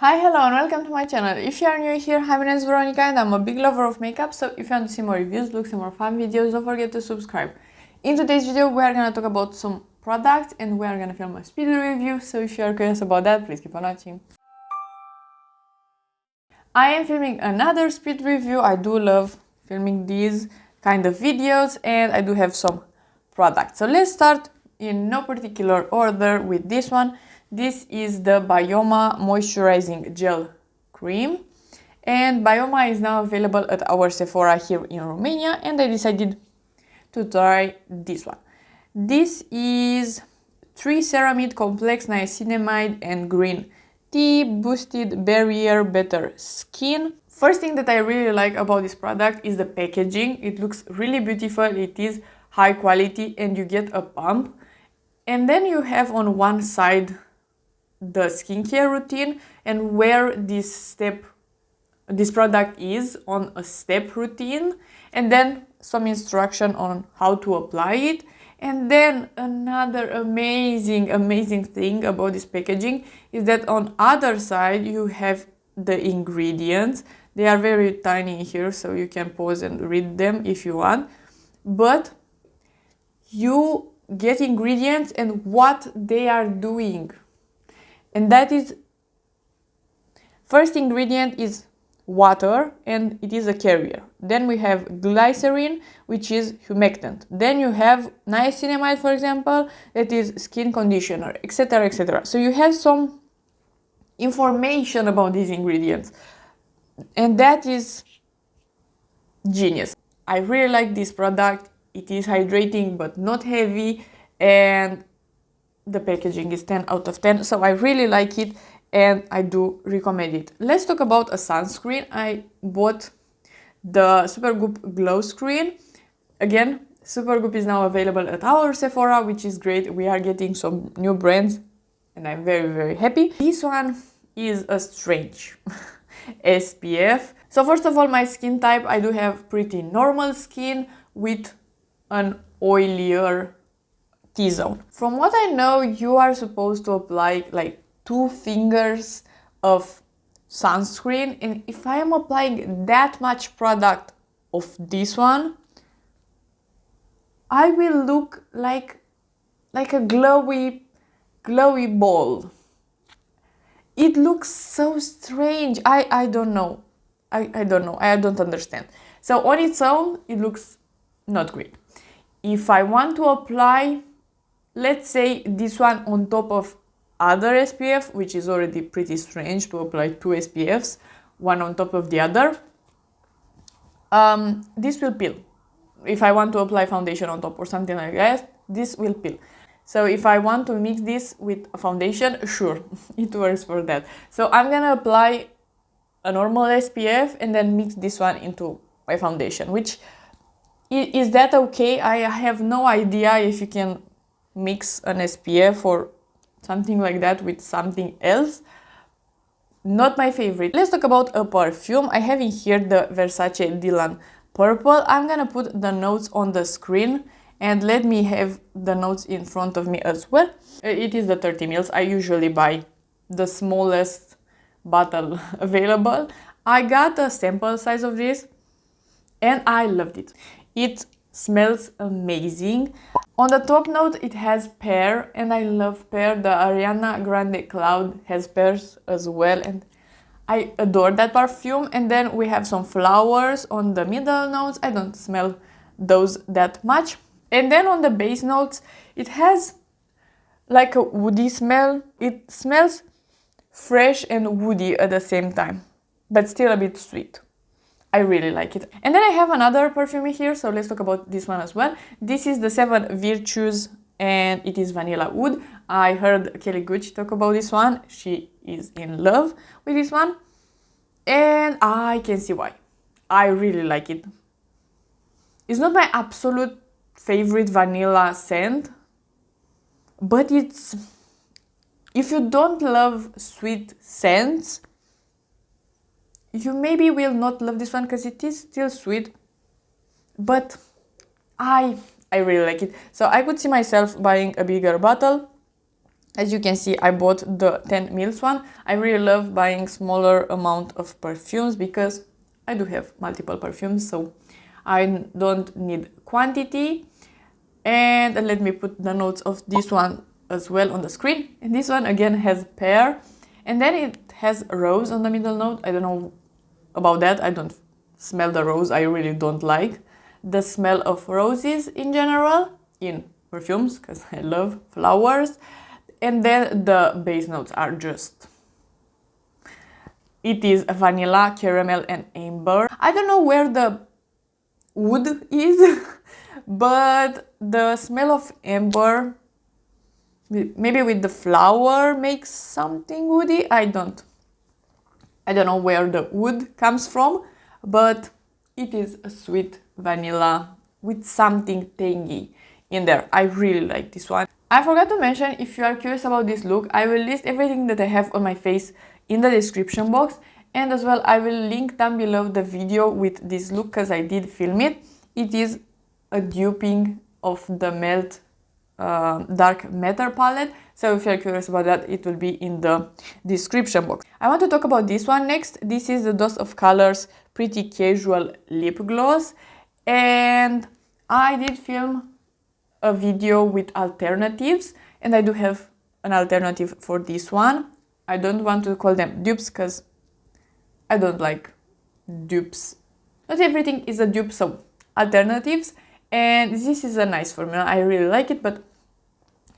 Hi, hello and welcome to my channel. If you are new here, my name is Veronica and I'm a big lover of makeup, so if you want to see more reviews, looks and more fun videos, don't forget to subscribe. In today's video, we are gonna talk about some products and we are gonna film a speed review, so if you are curious about that, please keep on watching. I am filming another speed review. I do love filming these kind of videos and I do have some products. So let's start in no particular order with this one. This is the Byoma Moisturizing Gel Cream. And Byoma is now available at our Sephora here in Romania and I decided to try this one. This is 3 ceramide complex niacinamide and green tea boosted barrier better skin. First thing that I really like about this product is the packaging. It looks really beautiful, it is high quality and you get a pump. And then you have on one side the skincare routine and where this product is on a step routine, and then some instruction on how to apply it. And then another amazing thing about this packaging is that on other side you have the ingredients. They are very tiny here, so you can pause and read them if you want, but you get ingredients and what they are doing. And that is, first ingredient is water and it is a carrier. Then we have glycerin, which is humectant. Then you have niacinamide, for example, that is skin conditioner, etc, etc. So you have some information about these ingredients and that is genius. I really like this product. It is hydrating but not heavy and the packaging is 10 out of 10, so I really like it and I do recommend it. Let's talk about a sunscreen. I bought the Supergoop Glow Screen. Again, Supergoop is now available at our Sephora, which is great. We are getting some new brands and I'm very happy. This one is a strange SPF. So first of all, my skin type, I do have pretty normal skin with an oilier T-zone. From what I know, you are supposed to apply like 2 fingers of sunscreen, and if I am applying that much product of this one, I will look like a glowy ball. It looks so strange. I don't know. I don't know. I don't understand. So on its own, it looks not great. If I want to apply, let's say, this one on top of other SPF, which is already pretty strange to apply 2 SPFs, one on top of the other, this will peel. If I want to apply foundation on top or something like that, this will peel. So if I want to mix this with a foundation, sure, it works for that. So I'm gonna apply a normal SPF and then mix this one into my foundation, which is that okay? I have no idea if you can mix an SPF or something like that with something else. Not my favorite. Let's talk about a perfume. I have in here the Versace Dylan Purple. I'm gonna put the notes on the screen and let me have the notes in front of me as well. It is the 30 ml. I usually buy the smallest bottle available. I got a sample size of this and I loved it. It smells amazing. On the top note, it has pear and I love pear. The Ariana Grande Cloud has pears as well and I adore that perfume. And then we have some flowers on the middle notes. I don't smell those that much. And then on the base notes, it has like a woody smell. It smells fresh and woody at the same time, but still a bit sweet. I really like it. And then I have another perfume here, so let's talk about this one as well. This is the 7 Virtues and it is Vanilla Wood. I heard Kelly Gucci talk about this one. She is in love with this one and I can see why. I really like it. It's not my absolute favorite vanilla scent, but it's, if you don't love sweet scents, you maybe will not love this one because it is still sweet, but I really like it. So I could see myself buying a bigger bottle As you can see, I bought the 10 ml one. I really love buying smaller amount of perfumes because I do have multiple perfumes, so I don't need quantity. And let me put the notes of this one as well on the screen. And this one again has pear, and then it has rose on the middle note. I don't know about that. I don't smell the rose. I really don't like the smell of roses in general in perfumes because I love flowers. And then the base notes are just, it is vanilla, caramel and amber. I don't know where the wood is but the smell of amber, maybe with the flower, makes something woody. I don't know where the wood comes from, but it is a sweet vanilla with something tangy in there. I really like this one. I forgot to mention, if you are curious about this look, I will list everything that I have on my face in the description box, and as well I will link down below the video with this look because I did film it. It is a duping of the Melt Dark Matter palette, so if you're curious about that, it will be in the description box. I want to talk about this one next. This is the Dose of Colors Pretty Casual Lip Gloss, and I did film a video with alternatives, and I do have an alternative for this one. I don't want to call them dupes because I don't like dupes. Not everything is a dupe, so alternatives. And this is a nice formula. I really like it, but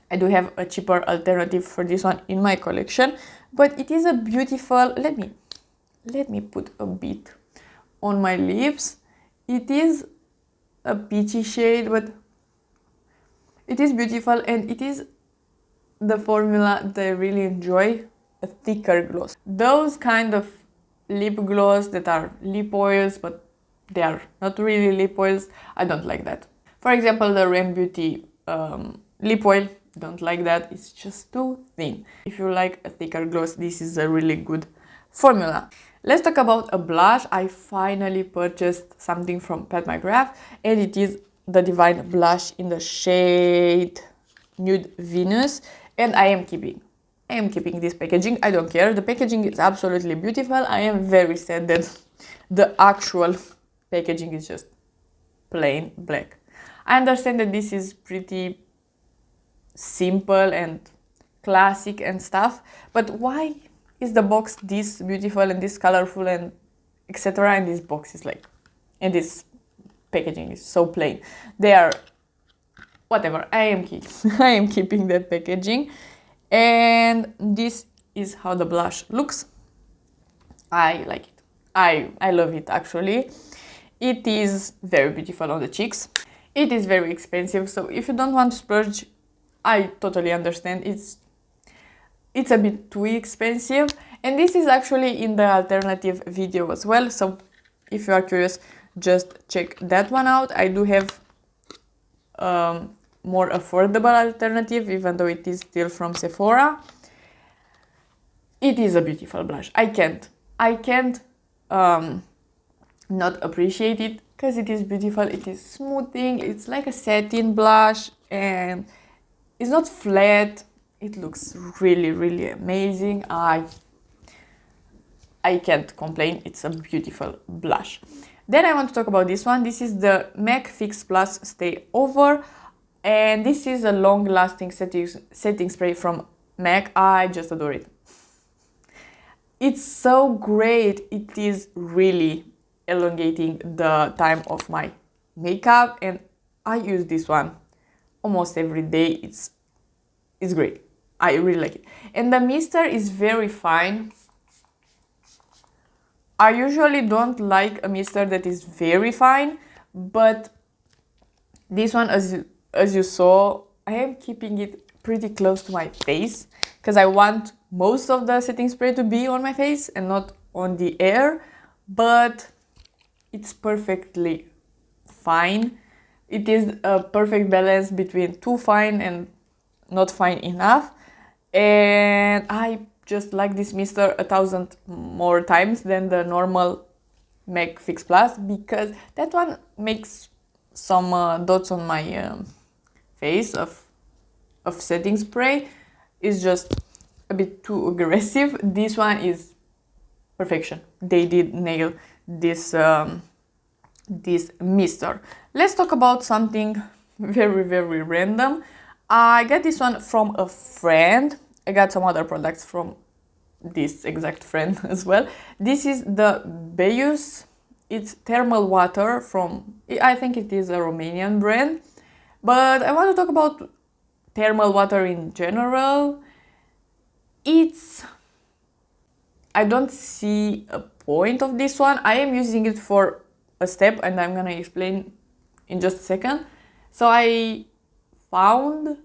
I do have a cheaper alternative for this one in my collection. But it is a beautiful, let me put a bit on my lips. It is a peachy shade, but it is beautiful, and it is the formula that I really enjoy, a thicker gloss. Those kind of lip gloss that are lip oils, but they are not really lip oils, I don't like that. For example, the LYS Beauty lip oil, don't like that, it's just too thin. If you like a thicker gloss, this is a really good formula. Let's talk about a blush. I finally purchased something from McGrath, and it is the Divine blush in the shade Nude Venus, and I am keeping this packaging. I don't care, the packaging is absolutely beautiful. I am very sad that the actual packaging is just plain black. I understand that this is pretty simple and classic and stuff, but why is the box this beautiful and this colorful and etc, and this box is like, and this packaging is so plain? They are whatever. I am keeping that packaging, and this is how the blush looks. I like it. I love it actually. It is very beautiful on the cheeks. It is very expensive, so if you don't want to splurge, I totally understand. It's a bit too expensive, and this is actually in the alternative video as well, so if you are curious, just check that one out. I do have more affordable alternative, even though it is still from Sephora. It is a beautiful blush. I can't not appreciate it because it is beautiful. It is smoothing. It's like a satin blush, and it's not flat. It looks really, really amazing. I can't complain. It's a beautiful blush. Then I want to talk about this one. This is the MAC Fix Plus Stay Over, and this is a long-lasting setting spray from MAC. I just adore it. It's so great. It is really elongating the time of my makeup, and I use this one almost every day. It's great. I really like it. And the mister is very fine. I usually don't like a mister that is very fine, but this one, as you saw, I am keeping it pretty close to my face because I want most of the setting spray to be on my face and not on the air, but it's perfectly fine. It is a perfect balance between too fine and not fine enough, and I just like this mister 1,000 more times than the normal MAC Fix Plus, because that one makes some dots on my face of setting spray, is just a bit too aggressive. This one is perfection. They did nail this this mister. Let's talk about something very random. I got this one from a friend. I got some other products from this exact friend as well. This is the Beyus. It's thermal water from, I think it is a Romanian brand, but I want to talk about thermal water in general. I don't see a point of this one. I am using it for a step and I'm gonna explain in just a second. So I found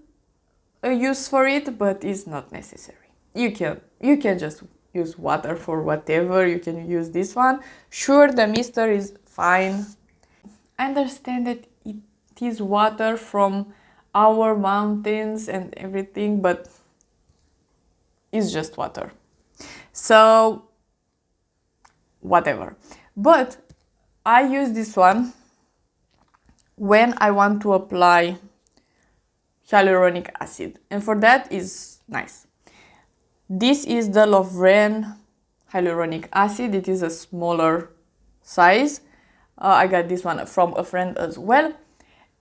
a use for it, but it's not necessary. You can just use water for whatever. You can use this one. Sure, the mister is fine. I understand that it is water from our mountains and everything, but it's just water. So whatever. But I use this one when I want to apply hyaluronic acid, and for that is nice. This is the Lovren hyaluronic acid. It is a smaller size. I got this one from a friend as well,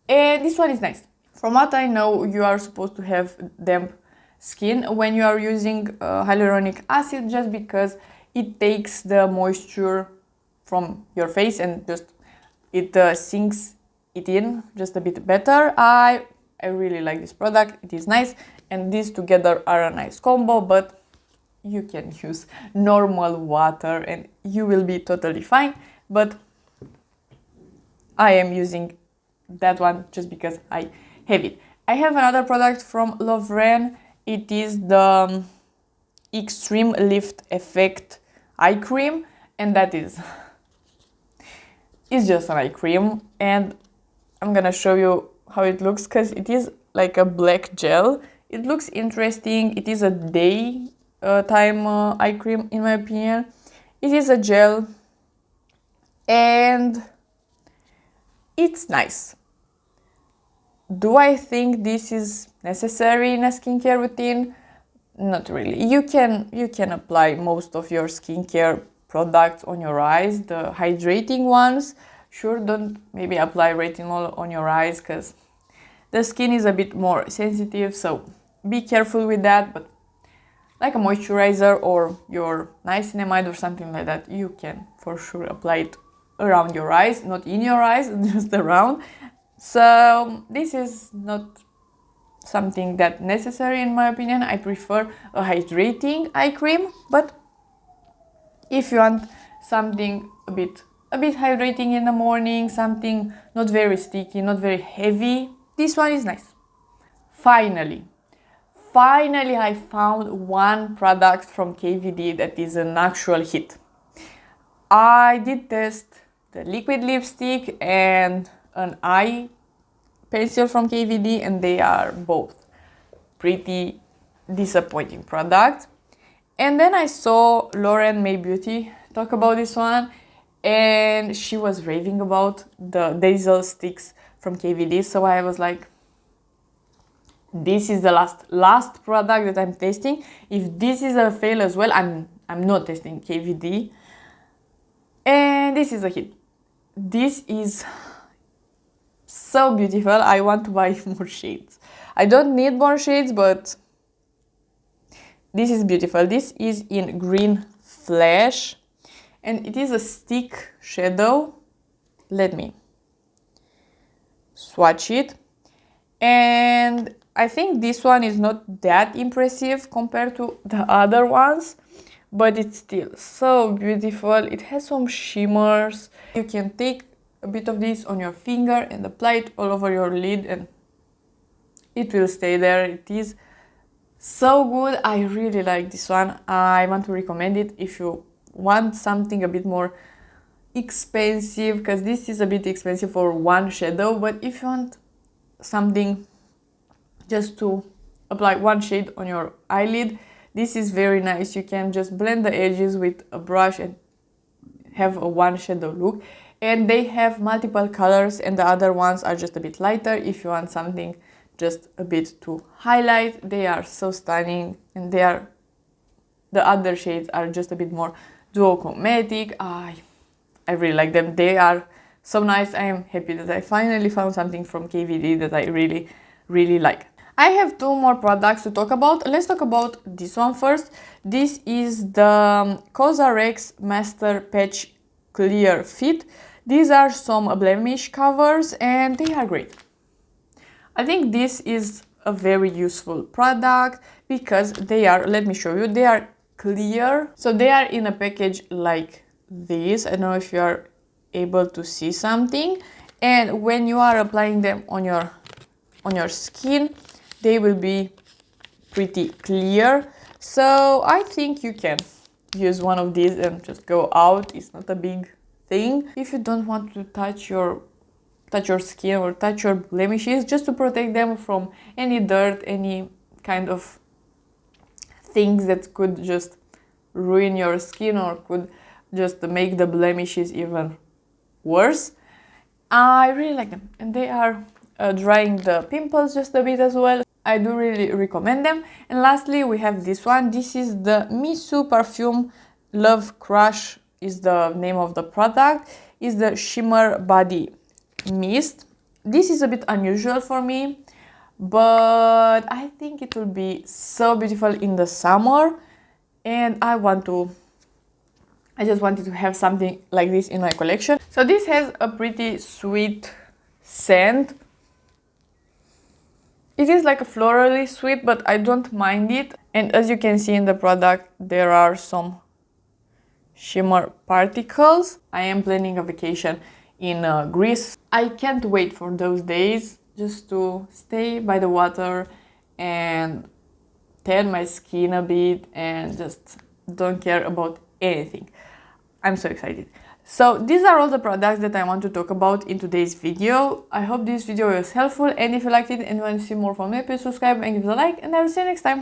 and this one is nice. From what I know, you are supposed to have damp skin when you are using hyaluronic acid, just because it takes the moisture from your face and just it sinks it in just a bit better. I really like this product. It is nice, and these together are a nice combo, but you can use normal water and you will be totally fine. But I am using that one just because I have it. I have another product from Lovren. It is the Extreme Lift Effect eye cream, and that is it's just an eye cream, and I'm gonna show you how it looks, because it is like a black gel. It looks interesting. It is a day time eye cream in my opinion. It is a gel and it's nice. Do I think this is necessary in a skincare routine? Not really. You can apply most of your skincare products on your eyes, the hydrating ones. Sure, don't maybe apply retinol on your eyes because the skin is a bit more sensitive, so be careful with that. But like a moisturizer or your niacinamide or something like that, you can for sure apply it around your eyes, not in your eyes, just around. So this is not something that necessary in my opinion. I prefer a hydrating eye cream, but if you want something a bit hydrating in the morning, something not very sticky, not very heavy, this one is nice. Finally I found one product from KVD that is an actual hit. I did test the liquid lipstick and an eye pencil from KVD, and they are both pretty disappointing products. And then I saw Lauren May Beauty talk about this one, and she was raving about the Dazzle sticks from KVD. So I was like, this is the last product that I'm testing. If this is a fail as well, I'm not testing KVD. And this is a hit. This is so beautiful. I want to buy more shades. I don't need more shades, but this is beautiful. This is in Green Flash, and it is a stick shadow. Let me swatch it. And I think this one is not that impressive compared to the other ones, but it's still so beautiful. It has some shimmers. You can take a bit of this on your finger and apply it all over your lid, and it will stay there. It is so good. I really like this one. I want to recommend it if you want something a bit more expensive, because this is a bit expensive for one shadow. But if you want something just to apply one shade on your eyelid, this is very nice. You can just blend the edges with a brush and have a one shadow look. And they have multiple colors, and the other ones are just a bit lighter if you want something just a bit to highlight. They are so stunning, and the other shades are just a bit more duochromatic. I really like them. They are so nice. I am happy that I finally found something from KVD that I really, really like. I have two more products to talk about. Let's talk about this one first. This is the CosRX Master Patch Clear Fit. These are some blemish covers and they are great. I think this is a very useful product because they are, let me show you, they are clear. So they are in a package like this. I don't know if you are able to see something. And when you are applying them on your skin, they will be pretty clear. So I think you can use one of these and just go out. It's not a big thing. If you don't want to touch your skin or touch your blemishes, just to protect them from any dirt, any kind of things that could just ruin your skin or could just make the blemishes even worse. I really like them, and they are drying the pimples just a bit as well. I do really recommend them. And lastly, we have this one. This is the Mysu Perfume Love Crush is the name of the product. Is the Shimmer Body Mist. This is a bit unusual for me, but I think it will be so beautiful in the summer, and I just wanted to have something like this in my collection. So this has a pretty sweet scent. It is like a florally sweet, but I don't mind it. And as you can see in the product, there are some shimmer particles. I am planning a vacation in Greece. I can't wait for those days just to stay by the water and tan my skin a bit and just don't care about anything. I'm so excited. So these are all the products that I want to talk about in today's video. I hope this video was helpful, and if you liked it and want to see more from me, please subscribe and give it a like, and I will see you next time.